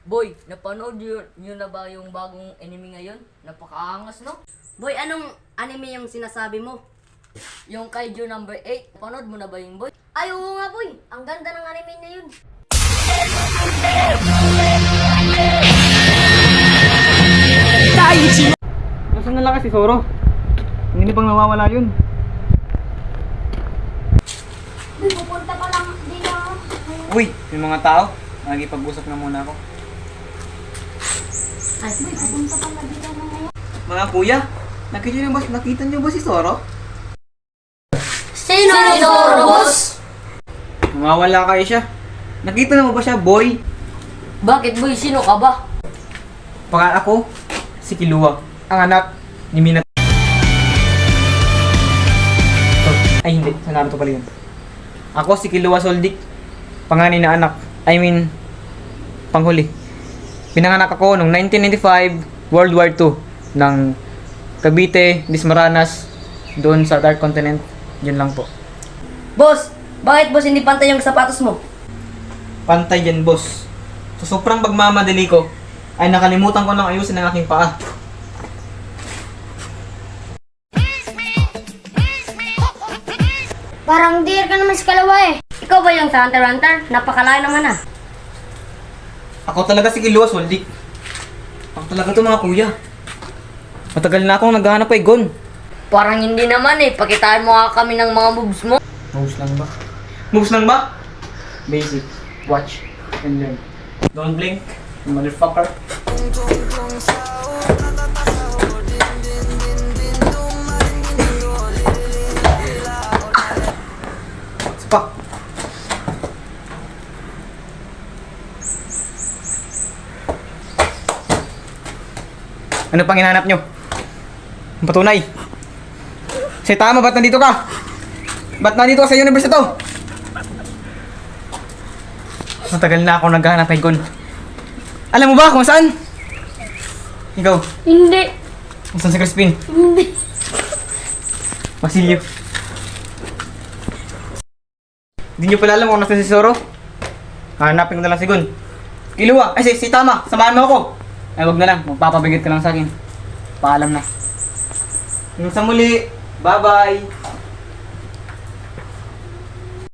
Boy, napanood nyo na ba yung bagong anime ngayon? Napakaangas, no? Boy, anong anime yung sinasabi mo? Yung Kaiju number 8. Napanood mo na ba yung boy? Ay, oo nga boy. Ang ganda ng anime na yun. Nasaan na lang kasi Zoro? Hindi pang nawawala yun. Boy, pupunta pa lang din ako. Uy, yung mga tao. Nakikipag-usap na muna ako. Ay, boy, pupunta pa lang din ako ngayon. Mga kuya, nakita niyo ba si Zoro? Sino Zoro, boss? Nawawala kayo siya. Nakita na mo ba siya, boy? Bakit boy? Sino ka ba? Pangalan ako, si Killua, ang anak ni Minato. Ay hindi, sa Naruto pala yun. Ako si Killua Soldic, panganay na anak. Panghuli. Pinanganak ako noong 1995, World War II, ng Cavite, Dismaranas, doon sa Dark Continent. Yun lang po. Boss, bakit boss hindi pantay yung sapatos mo? Pantay yan, boss. So sobrang pagmamadali ko, ay nakalimutan ko nang ayusin ang aking paa. Parang dear ka naman sa kalawa eh. Ikaw ba yung sa Hunter x Hunter? Napakalayo naman ah. Ako talaga si Killua Soldic. Ako talaga to mga kuya. Matagal na akong naghahanap kay Gon. Parang hindi naman eh. Pakitaan mo nga kami ng mga moves mo. Moves lang ba? Moves lang ba? Basic. Watch and learn. Don't blink, you motherfucker. Spak. Ano pang hinahanap nyo? Ang patunay. Saitama, ba't nandito ka? Ba't nandito ka sa universe na to? Matagal na ako naghahanap kay Gon. Alam mo ba kung saan? Ikaw, Hindi. kung saan si Crispin? Hindi. Basilio. Hindi nyo pala alam kung nasan si Zoro? Hanapin ko na lang si Gon. Killua! Ay, si Tama! Samahan mo ako! Ay, wag na lang. Magpapabigit ka lang sa akin. Paalam na. Hanggang sa muli. Bye-bye!